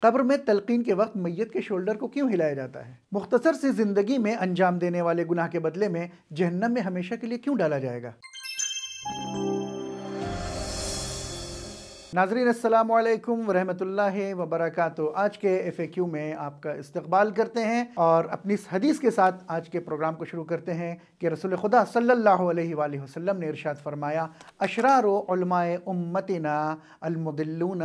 قبر میں تلقین کے وقت میت کے شولڈر کو کیوں ہلایا جاتا ہے؟ مختصر سی زندگی میں انجام دینے والے گناہ کے بدلے میں جہنم میں ہمیشہ کے لیے کیوں ڈالا جائے گا؟ ناظرین السلام علیکم ورحمۃ اللہ وبرکاتہ۔ آج کے FAQ میں آپ کا استقبال کرتے ہیں اور اپنی اس حدیث کے ساتھ آج کے پروگرام کو شروع کرتے ہیں کہ رسول خدا صلی اللہ علیہ وآلہ وسلم نے ارشاد فرمایا، اشرار علماء امتنا المضلون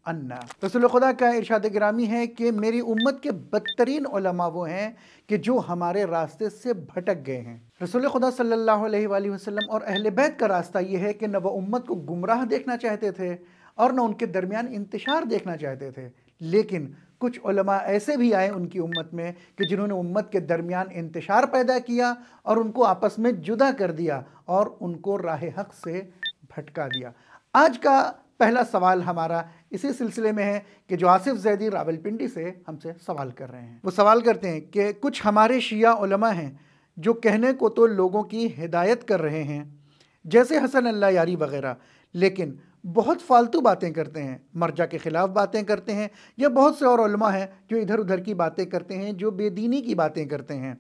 عنا۔ رسول خدا کا ارشاد گرامی ہے کہ میری امت کے بدترین علماء وہ ہیں کہ جو ہمارے راستے سے بھٹک گئے ہیں۔ رسول خدا صلی اللہ علیہ وآلہ وسلم اور اہل بیت کا راستہ یہ ہے کہ نہ وہ امت کو گمراہ دیکھنا چاہتے تھے اور نہ ان کے درمیان انتشار دیکھنا چاہتے تھے، لیکن کچھ علماء ایسے بھی آئے ان کی امت میں کہ جنہوں نے امت کے درمیان انتشار پیدا کیا اور ان کو آپس میں جدا کر دیا اور ان کو راہ حق سے بھٹکا دیا۔ آج کا پہلا سوال ہمارا اسی سلسلے میں ہے کہ جو آصف زیدی راولپنڈی سے ہم سے سوال کر رہے ہیں۔ وہ سوال کرتے ہیں کہ کچھ ہمارے شیعہ علماء ہیں جو کہنے کو تو لوگوں کی ہدایت کر رہے ہیں جیسے حسن اللہ یاری وغیرہ، لیکن بہت فالتو باتیں کرتے ہیں، مرجع کے خلاف باتیں کرتے ہیں، یا بہت سے اور علماء ہیں جو ادھر ادھر کی باتیں کرتے ہیں، جو بے دینی کی باتیں کرتے ہیں۔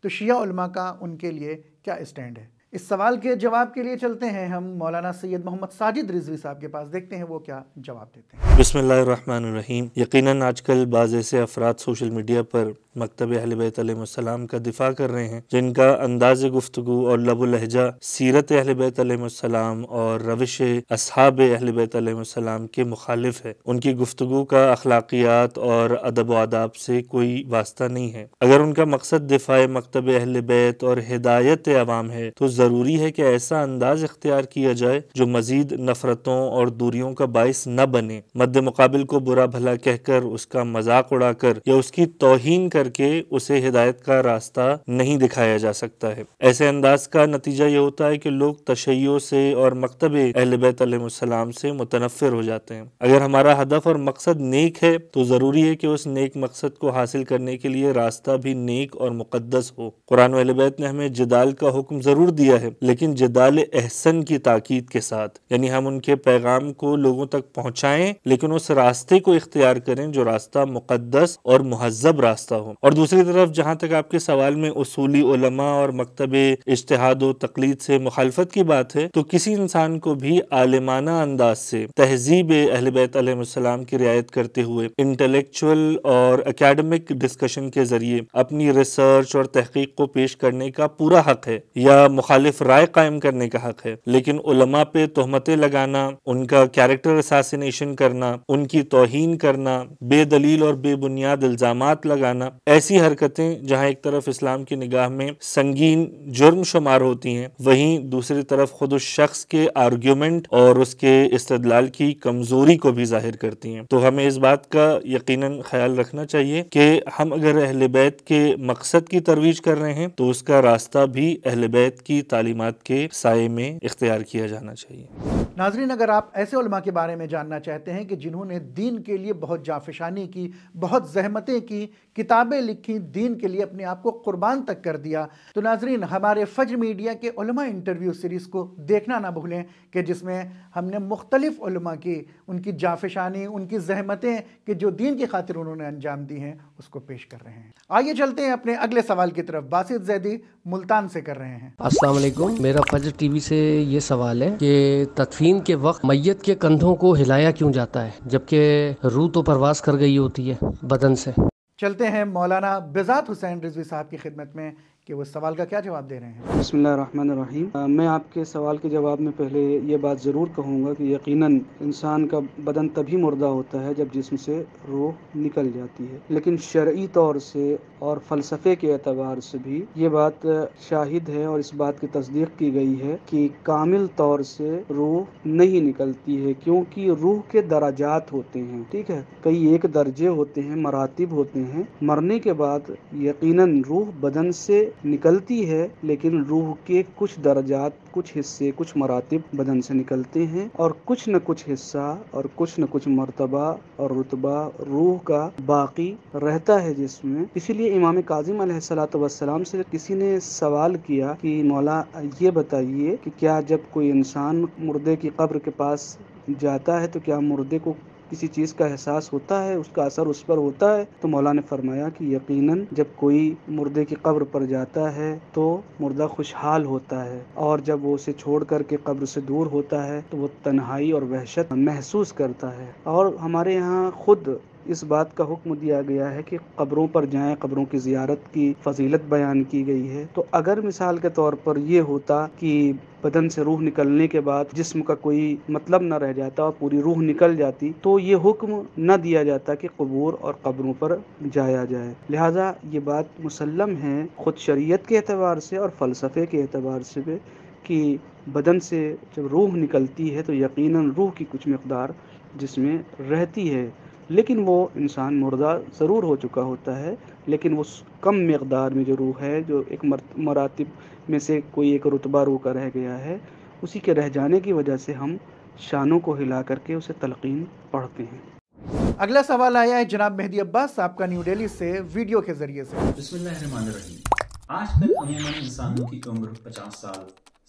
تو شیعہ علماء کا ان کے لیے کیا اسٹینڈ ہے؟ اس سوال کے جواب کے لیے چلتے ہیں ہم مولانا سید محمد ساجد رضوی صاحب کے پاس، دیکھتے ہیں وہ کیا جواب دیتے ہیں۔ بسم اللہ الرحمن الرحیم۔ یقیناً آج کل بعض ایسے افراد سوشل میڈیا پر مکتب اہل بیت علیہ السلام کا دفاع کر رہے ہیں جن کا انداز گفتگو اور لب و لہجہ سیرت اہل بیت علیہ السلام اور روش اصحاب اہل بیت علیہ السلام کے مخالف ہے۔ ان کی گفتگو کا اخلاقیات اور ادب و آداب سے کوئی واسطہ نہیں ہے۔ اگر ان کا مقصد دفاع مکتب اہل بیت اور ہدایت عوام ہے تو ضروری ہے کہ ایسا انداز اختیار کیا جائے جو مزید نفرتوں اور دوریوں کا باعث نہ بنے۔ مد مقابل کو برا بھلا کہہ کر، اس کا مذاق اڑا کر یا اس کی توہین کر کے اسے ہدایت کا راستہ نہیں دکھایا جا سکتا ہے۔ ایسے انداز کا نتیجہ یہ ہوتا ہے کہ لوگ تشیع سے اور مکتب اہل بیت علیہ السلام سے متنفر ہو جاتے ہیں۔ اگر ہمارا ہدف اور مقصد نیک ہے تو ضروری ہے کہ اس نیک مقصد کو حاصل کرنے کے لیے راستہ بھی نیک اور مقدس ہو۔ قرآن و اہل بیت نے ہمیں جدال کا حکم ضرور دیا ہے، لیکن جدال احسن کی تاکید کے ساتھ، یعنی ہم ان کے پیغام کو لوگوں تک پہنچائیں لیکن اس راستے کو اختیار کریں جو راستہ مقدس اور مہذب راستہ ہو۔ اور دوسری طرف جہاں تک آپ کے سوال میں اصولی علماء اور مکتب اجتہاد و تقلید سے مخالفت کی بات ہے، تو کسی انسان کو بھی عالمانہ انداز سے تہذیب اہل بیت علیہ السلام کی رعایت کرتے ہوئے انٹلیکچول اور اکیڈمک ڈسکشن کے ذریعے اپنی ریسرچ اور تحقیق کو پیش کرنے کا پورا حق ہے یا مخالف رائے قائم کرنے کا حق ہے، لیکن علماء پہ تہمتیں لگانا، ان کا کیریکٹر اساسینیشن کرنا، ان کی توہین کرنا، بے دلیل اور بے بنیاد الزامات لگانا، ایسی حرکتیں جہاں ایک طرف اسلام کی نگاہ میں سنگین جرم شمار ہوتی ہیں، وہیں دوسری طرف خود اس شخص کے آرگیومنٹ اور اس کے استدلال کی کمزوری کو بھی ظاہر کرتی ہیں۔ تو ہمیں اس بات کا یقیناً خیال رکھنا چاہیے کہ ہم اگر اہل بیت کے مقصد کی ترویج کر رہے ہیں تو اس کا راستہ بھی اہل بیت کی تعلیمات کے سائے میں اختیار کیا جانا چاہیے۔ ناظرین، اگر آپ ایسے علماء کے بارے میں جاننا چاہتے ہیں کہ جنہوں نے دین کے لیے بہت جانفشانی کی، بہت زحمتیں کی، کتابیں لکھی، دین کے لیے اپنے آپ کو قربان تک کر دیا، تو ناظرین ہمارے فجر میڈیا کے علماء انٹرویو سیریز کو دیکھنا نہ بھولیں کہ جس میں ہم نے مختلف علماء کی ان کی جانفشانی، ان کی زحمتیں کہ جو دین کی خاطر انہوں نے انجام دی ہیں اس کو پیش کر رہے ہیں۔ آئیے چلتے ہیں اپنے اگلے سوال کی طرف، باسط زیدی ملتان سے کر رہے ہیں۔ السلام علیکم، میرا فجر ٹی وی سے یہ سوال ہے کہ تدفین کے وقت میت کے کندھوں کو ہلایا کیوں جاتا ہے جبکہ روح تو پرواز کر گئی ہوتی ہے بدن سے؟ چلتے ہیں مولانا بذات حسین رضوی صاحب کی خدمت میں کہ وہ سوال کا کیا جواب دے رہے ہیں۔ بسم اللہ الرحمن الرحیم۔ میں آپ کے سوال کے جواب میں پہلے یہ بات ضرور کہوں گا کہ یقیناً انسان کا بدن تبھی مردہ ہوتا ہے جب جسم سے روح نکل جاتی ہے، لیکن شرعی طور سے اور فلسفے کے اعتبار سے بھی یہ بات شاہد ہے اور اس بات کی تصدیق کی گئی ہے کہ کامل طور سے روح نہیں نکلتی ہے، کیونکہ روح کے درجات ہوتے ہیں، ٹھیک ہے، کئی ایک درجے ہوتے ہیں، مراتب ہوتے ہیں۔ مرنے کے بعد یقیناً روح بدن سے نکلتی ہے، لیکن روح کے کچھ درجات، کچھ حصے، کچھ مراتب بدن سے نکلتے ہیں اور کچھ نہ کچھ حصہ اور کچھ نہ کچھ مرتبہ اور رتبہ روح کا باقی رہتا ہے جسم میں۔ اسی لیے امام کاظم علیہ السلام سے کسی نے سوال کیا کہ مولا یہ بتائیے کہ کیا جب کوئی انسان مردے کی قبر کے پاس جاتا ہے تو کیا مردے کو کسی چیز کا احساس ہوتا ہے، اس کا اثر اس پر ہوتا ہے، تو مولا نے فرمایا کہ یقیناً جب کوئی مردے کی قبر پر جاتا ہے تو مردہ خوشحال ہوتا ہے، اور جب وہ اسے چھوڑ کر کے قبر سے دور ہوتا ہے تو وہ تنہائی اور وحشت محسوس کرتا ہے۔ اور ہمارے یہاں خود اس بات کا حکم دیا گیا ہے کہ قبروں پر جائیں، قبروں کی زیارت کی فضیلت بیان کی گئی ہے۔ تو اگر مثال کے طور پر یہ ہوتا کہ بدن سے روح نکلنے کے بعد جسم کا کوئی مطلب نہ رہ جاتا اور پوری روح نکل جاتی، تو یہ حکم نہ دیا جاتا کہ قبور اور قبروں پر جایا جائے۔ لہٰذا یہ بات مسلم ہے خود شریعت کے اعتبار سے اور فلسفے کے اعتبار سے بھی کہ بدن سے جب روح نکلتی ہے تو یقیناً روح کی کچھ مقدار جس میں رہتی ہے، لیکن وہ انسان مردہ ضرور ہو چکا ہوتا ہے، لیکن وہ کم مقدار میں جو روح ہے، جو ایک مراتب میں سے کوئی ایک رتبہ روح کا رہ گیا ہے، اسی کے رہ جانے کی وجہ سے ہم شانوں کو ہلا کر کے اسے تلقین پڑھتے ہیں۔ اگلا سوال آیا ہے جناب مہدی عباس صاحب کا نیو ڈیلی سے ویڈیو کے ذریعے سے۔ بسم اللہ الرحمن الرحیم۔ آج کل عموماً انسانوں کی عمر 50 سال،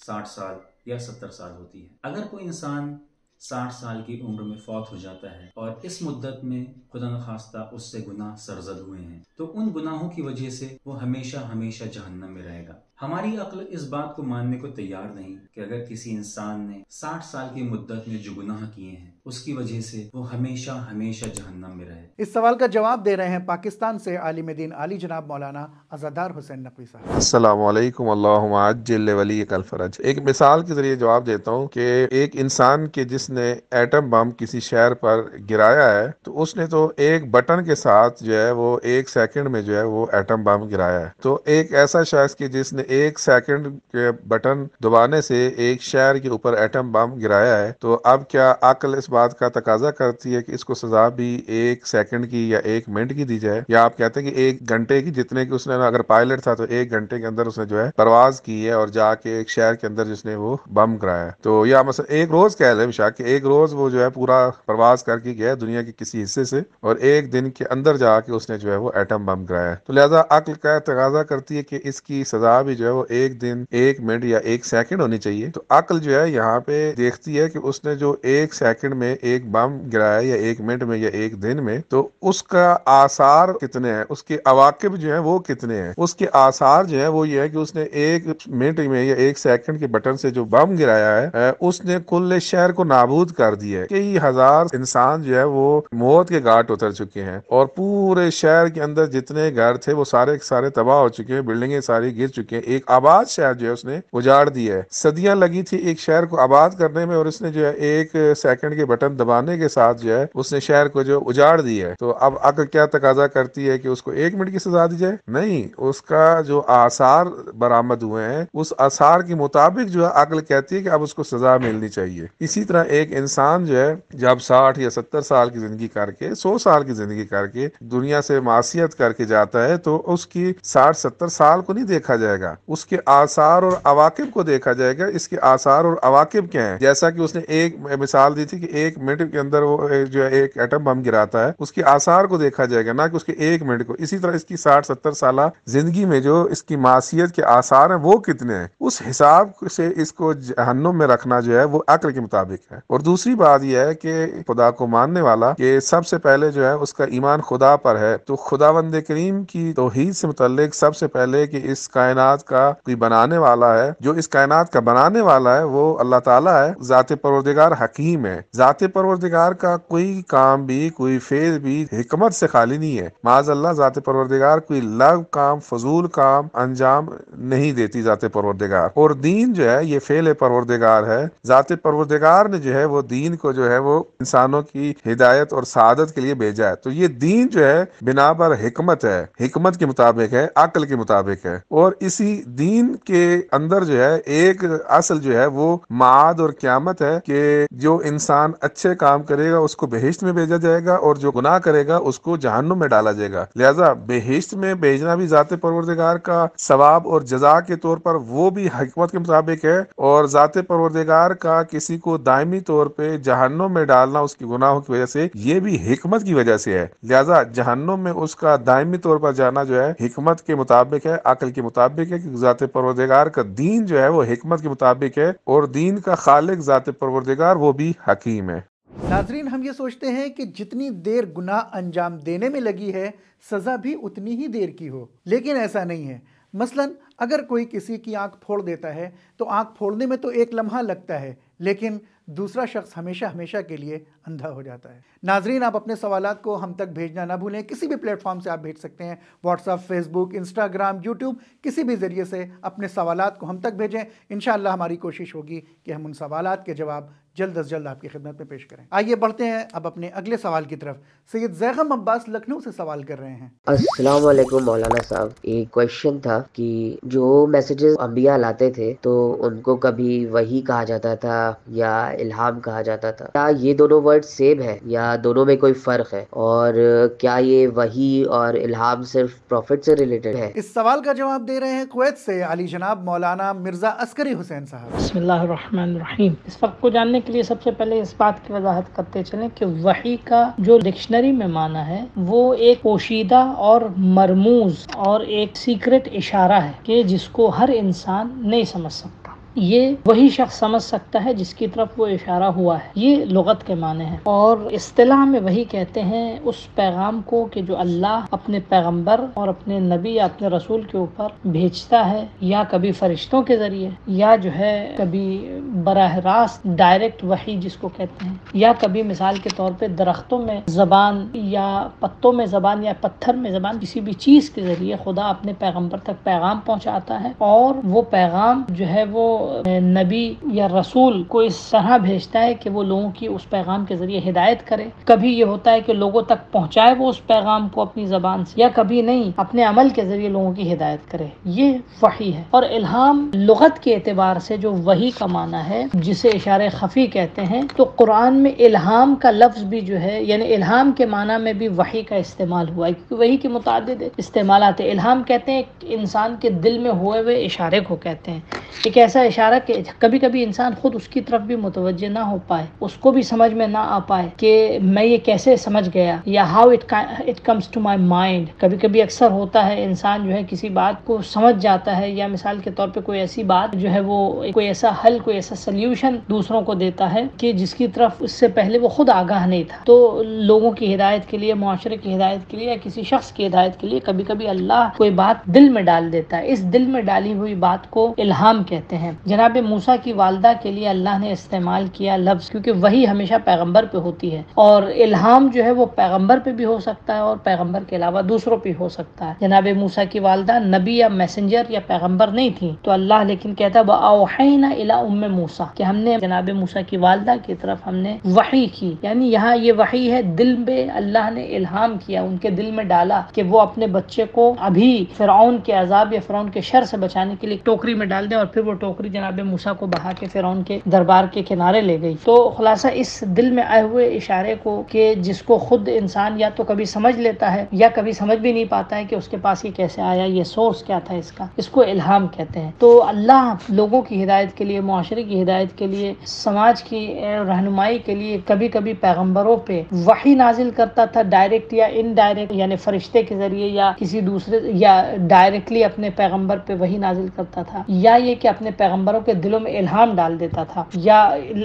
60 سال یا 70 سال ہوتی ہے۔ اگر کوئی انسان 60 سال کی عمر میں فوت ہو جاتا ہے اور اس مدت میں خدا نخواستہ اس سے گناہ سرزد ہوئے ہیں، تو ان گناہوں کی وجہ سے وہ ہمیشہ ہمیشہ جہنم میں رہے گا۔ ہماری عقل اس بات کو ماننے کو تیار نہیں کہ اگر کسی انسان نے 60 سال کی مدت میں جو گناہ کیے ہیں اس کی وجہ سے وہ ہمیشہ ہمیشہ جہنم میں رہے۔ اس سوال کا جواب دے رہے ہیں پاکستان سے عالم دین عالی جناب مولانا عزادار حسین نقوی صاحب۔ السلام علیکم، اللہم عجل ولیک الفرج۔ ایک مثال کے ذریعے جواب دیتا ہوں کہ ایک انسان کے جس نے ایٹم بم کسی شہر پر گرایا ہے تو اس نے تو ایک بٹن کے ساتھ جو ہے وہ 1 سیکنڈ میں جو ہے وہ ایٹم بم گرایا ہے۔ تو ایک ایسا شخص کہ جس نے 1 سیکنڈ کے بٹن دبانے سے ایک شہر کے اوپر ایٹم بم گرایا ہے، تو اب کیا عقل اس بات کا تقاضا کرتی ہے کہ اس کو سزا بھی 1 سیکنڈ کی یا 1 منٹ کی دی جائے؟ یا آپ کہتے ہیں کہ 1 گھنٹے کی، جتنے کی اس نے اگر پائلٹ تھا تو 1 گھنٹے کے اندر اس نے جو ہے پرواز کی ہے اور جا کے ایک شہر کے اندر جس نے وہ بم گرایا ہے، تو یا مثلا 1 روز کہہ لیں شاید کہ 1 روز وہ جو ہے پورا پرواز کر کے گیا دنیا کے کسی حصے سے اور 1 دن کے اندر جا کے اس نے جو ہے وہ ایٹم بم گرایا ہے، تو لہذا عقل کا تقاضا کرتی ہے کہ اس کی سزا بھی جو ہے وہ 1 دن، 1 منٹ یا 1 سیکنڈ ہونی چاہیے۔ تو عقل جو ہے یہاں پہ دیکھتی ہے کہ اس نے جو 1 سیکنڈ میں 1 بم گرایا یا 1 منٹ میں یا 1 دن میں، تو اس کا آثار کتنے ہیں، اس کے عواقب جو ہیں وہ کتنے ہیں۔ اس کے آثار جو ہے وہ یہ ہے کہ اس نے 1 منٹ میں یا 1 سیکنڈ کے بٹن سے جو بم گرایا ہے اس نے کل شہر کو نابود کر دیا ہے۔ کئی ہزار انسان جو ہے وہ موت کے گھاٹ اتر چکے ہیں اور پورے شہر کے اندر جتنے گھر تھے وہ سارے سارے تباہ ہو چکے ہیں، بلڈنگیں ساری گر چکے ہیں، ایک آباد شہر جو ہے اس نے اجاڑ دیا ہے۔ صدیاں لگی تھی ایک شہر کو آباد کرنے میں اور اس نے جو ہے 1 سیکنڈ کے بٹن دبانے کے ساتھ جو ہے اس نے شہر کو جو اجاڑ دیا ہے۔ تو اب عقل کیا تقاضا کرتی ہے کہ اس کو 1 منٹ کی سزا دی جائے؟ نہیں، اس کا جو آثار برآمد ہوئے ہیں اس آثار کے مطابق جو ہے عقل کہتی ہے کہ اب اس کو سزا ملنی چاہیے۔ اسی طرح ایک انسان جو ہے جب 60 یا 70 سال کی زندگی کر کے، 100 سال کی زندگی کر کے دنیا سے معصیت کر کے جاتا ہے تو اس کی 60-70 سال کو نہیں دیکھا جائے گا، اس کے آثار اور عواقب کو دیکھا جائے گا۔ اس کے آثار اور عواقب کیا ہیں؟ جیسا کہ اس نے ایک مثال دی تھی کہ 1 منٹ کے اندر وہ جو ہے ایک ایٹم بم گراتا ہے، اس کے آثار کو دیکھا جائے گا، نہ کہ اس کے 1 منٹ کو۔ اسی طرح اس کی 60-70 سالہ زندگی میں جو اس کی معصیت کے آثار ہیں وہ کتنے ہیں، اس حساب سے اس کو جہنم میں رکھنا جو ہے وہ عقل کے مطابق ہے۔ اور دوسری بات یہ ہے کہ خدا کو ماننے والا کہ سب سے پہلے جو ہے اس کا ایمان خدا پر ہے، تو خداوند کریم کی توحید سے متعلق سب سے پہلے کہ اس کائنات کا کوئی بنانے والا ہے، جو اس کائنات کا بنانے والا ہے وہ اللہ تعالیٰ ہے، ذات پروردگار حکیم ہے۔ ذات پروردگار کا کوئی کام بھی، کوئی فعل بھی حکمت سے خالی نہیں ہے۔ معاذ اللہ، ذات پروردگار کوئی لغو کام، فضول کام انجام نہیں دیتی ذات پروردگار۔ اور دین جو ہے یہ فعل پروردگار ہے، ذات پروردگار نے جو ہے وہ دین کو جو ہے وہ انسانوں کی ہدایت اور سعادت کے لیے بھیجا ہے۔ تو یہ دین جو ہے بنا پر حکمت ہے، حکمت کے مطابق ہے، عقل کے مطابق ہے۔ اور اسی دین کے اندر جو ہے ایک اصل جو ہے وہ معاد اور قیامت ہے کہ جو انسان اچھے کام کرے گا اس کو بہشت میں بھیجا جائے گا اور جو گناہ کرے گا اس کو جہنم میں ڈالا جائے گا۔ لہذا بہشت میں بھیجنا بھی ذات پروردگار کا ثواب اور جزا کے طور پر وہ بھی حکمت کے مطابق ہے، اور ذات پروردگار کا کسی کو دائمی طور پہ جہنم میں ڈالنا اس کی گناہوں کی وجہ سے یہ بھی حکمت کی وجہ سے ہے۔ لہذا جہنم میں اس کا دائمی طور پر جانا جو ہے حکمت کے مطابق ہے، عقل کے مطابق ہے، کہ ذات پروردگار کا دین جو ہے وہ حکمت کے مطابق ہے اور دین کا خالق ذات پروردگار وہ بھی حکیم ہے۔ ناظرین، ہم یہ سوچتے ہیں کہ جتنی دیر گناہ انجام دینے میں لگی ہے سزا بھی اتنی ہی دیر کی ہو، لیکن ایسا نہیں ہے۔ مثلاً اگر کوئی کسی کی آنکھ پھوڑ دیتا ہے تو آنکھ پھوڑنے میں تو ایک لمحہ لگتا ہے، لیکن دوسرا شخص ہمیشہ ہمیشہ کے لیے اندھا ہو جاتا ہے۔ ناظرین، آپ اپنے سوالات کو ہم تک بھیجنا نہ بھولیں، کسی بھی پلیٹ فارم سے آپ بھیج سکتے ہیں، واٹس ایپ، فیس بک، انسٹاگرام، یوٹیوب، کسی بھی ذریعے سے اپنے سوالات کو ہم تک بھیجیں۔ انشاءاللہ ہماری کوشش ہوگی کہ ہم ان سوالات کے جواب جلد از جلد آپ کی خدمت میں پیش کریں۔ آئیے بڑھتے ہیں اب اپنے اگلے سوال کی طرف۔ سید زیغم عباس لکھنؤ سے سوال کر رہے ہیں۔ السلام علیکم مولانا صاحب، ایک کویشچن تھا کہ جو میسیجز انبیاء لاتے تھے تو ان کو کبھی وحی کہا جاتا تھا یا الہام کہا جاتا تھا، کیا یہ دونوں ورڈ سیم ہے یا دونوں میں کوئی فرق ہے، اور کیا یہ وحی اور الہام صرف پروفٹ سے ریلیٹڈ ہے؟ اس سوال کا جواب دے رہے ہیں کویت سے علی جناب مولانا مرزا عسکری حسین صاحب۔ بسم اللہ الرحمن الرحیم۔ اس فرق کو جاننے کے لیے سب سے پہلے اس بات کی وضاحت کرتے چلیں کہ وحی کا جو ڈکشنری میں معنی ہے وہ ایک پوشیدہ اور مرموز اور ایک سیکرٹ اشارہ ہے کہ جس کو ہر انسان نہیں سمجھ سکتا۔ یہ وہی شخص سمجھ سکتا ہے جس کی طرف وہ اشارہ ہوا ہے، یہ لغت کے معنی ہے۔ اور اصطلاح میں وہی کہتے ہیں اس پیغام کو کہ جو اللہ اپنے پیغمبر اور اپنے نبی یا اپنے رسول کے اوپر بھیجتا ہے، یا کبھی فرشتوں کے ذریعے، یا جو ہے کبھی براہ راست ڈائریکٹ وحی جس کو کہتے ہیں، یا کبھی مثال کے طور پہ درختوں میں زبان یا پتوں میں زبان یا پتھر میں زبان، کسی بھی چیز کے ذریعے خدا اپنے پیغمبر تک پیغام پہنچاتا ہے، اور وہ پیغام جو ہے وہ نبی یا رسول کو اس طرح بھیجتا ہے کہ وہ لوگوں کی اس پیغام کے ذریعے ہدایت کرے۔ کبھی یہ ہوتا ہے کہ لوگوں تک پہنچائے وہ اس پیغام کو اپنی زبان سے، یا کبھی نہیں، اپنے عمل کے ذریعے لوگوں کی ہدایت کرے، یہ وحی ہے۔ اور الہام لغت کے اعتبار سے جو وحی کا معنی ہے جسے اشارہ خفی کہتے ہیں، تو قرآن میں الہام کا لفظ بھی جو ہے، یعنی الہام کے معنی میں بھی وحی کا استعمال ہوا ہے، کیونکہ وحی کے متعدد استعمالات ہیں۔ الہام کہتے ہیں ایک انسان کے دل میں ہوئے ہوئے اشارے کو کہتے ہیں، ایک ایسا اشارہ کہ کبھی کبھی انسان خود اس کی طرف بھی متوجہ نہ ہو پائے، اس کو بھی سمجھ میں نہ آ پائے کہ میں یہ کیسے سمجھ گیا، یا how it comes to my mind. کبھی کبھی اکثر ہوتا ہے انسان جو ہے کسی بات کو سمجھ جاتا ہے، یا مثال کے طور پہ کوئی ایسی بات جو ہے وہ کوئی ایسا حل، کوئی ایسا سلیوشن دوسروں کو دیتا ہے کہ جس کی طرف اس سے پہلے وہ خود آگاہ نہیں تھا۔ تو لوگوں کی ہدایت کے لیے، معاشرے کی ہدایت کے لیے، یا کسی شخص کی ہدایت کے لیے کبھی کبھی اللہ کوئی بات دل میں ڈال دیتا ہے، اس دل میں ڈالی ہوئی بات کو الہام کہتے ہیں۔ جناب موسیٰ کی والدہ کے لیے اللہ نے استعمال کیا لفظ، کیونکہ وہی ہمیشہ پیغمبر پہ ہوتی ہے، اور الہام جو ہے وہ پیغمبر پہ بھی ہو سکتا ہے اور پیغمبر کے علاوہ دوسروں پہ ہو سکتا ہے۔ جناب موسیٰ کی والدہ نبی یا میسنجر یا پیغمبر نہیں تھی، تو اللہ لیکن کہتا وَأَوْحَيْنَا إِلَىٰ أُمِّ موسیٰ، کہ ہم نے جناب موسیٰ کی والدہ کی طرف ہم نے وحی کی، یعنی یہاں یہ وحی ہے، دل میں اللہ نے الہام کیا، ان کے دل میں ڈالا کہ وہ اپنے بچے کو ابھی فرعون کے عذاب یا فرعون کے شر سے بچانے کے لیے ٹوکری میں ڈال دیں، اور پھر وہ ٹوکری جناب موسیٰ کو بہا کے فرعون کے دربار کے کنارے لے گئی۔ تو خلاصہ اس دل میں آئے ہوئے اشارے کو کہ جس کو خود انسان یا تو کبھی سمجھ لیتا ہے یا کبھی سمجھ بھی نہیں پاتا ہے کہ اس کے پاس یہ کیسے آیا، یہ سورس کیا تھا اس کا، اس کو الہام کہتے ہیں۔ تو اللہ لوگوں کی ہدایت کے لیے، معاشرے کی ہدایت کے لیے، سماج کی رہنمائی کے لیے کبھی کبھی پیغمبروں پہ وحی نازل کرتا تھا، ڈائریکٹ یا انڈائریکٹ، یعنی فرشتے کے ذریعے یا کسی دوسرے، یا ڈائریکٹلی اپنے پیغمبر پہ وحی نازل کرتا تھا، یا یہ کہ اپنے پیغمبروں کے دلوں میں الہام ڈال دیتا تھا۔ یا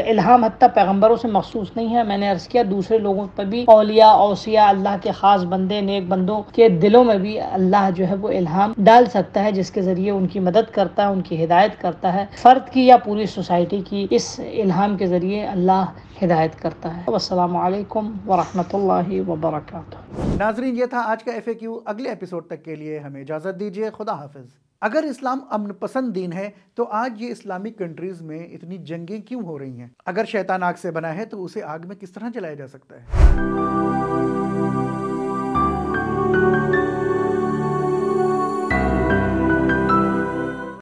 الہام حتیٰ پیغمبروں سے مخصوص نہیں ہے، میں نے عرض کیا دوسرے لوگوں پر بھی، اولیاء، اوصیاء، اللہ کے خاص بندے، نیک بندوں کے دلوں میں بھی اللہ جو ہے وہ الہام ڈال سکتا ہے، جس کے ذریعے ان کی مدد کرتا ہے، ان کی ہدایت کرتا ہے، فرد کی یا پوری سوسائٹی کی اس الہام کے ذریعے اللہ ہدایت کرتا ہے۔ والسلام علیکم ورحمۃ اللہ وبرکاتہ۔ ناظرین، یہ تھا آج کا FAQ۔ اگلے ایپیسوڈ تک کے لیے ہمیں اجازت دیجیے، خدا حافظ۔ اگر اسلام امن پسند دین ہے تو آج یہ اسلامک کنٹریز میں اتنی جنگیں کیوں ہو رہی ہیں؟ اگر شیطان آگ سے بنا ہے تو اسے آگ میں کس طرح جلایا جا سکتا ہے؟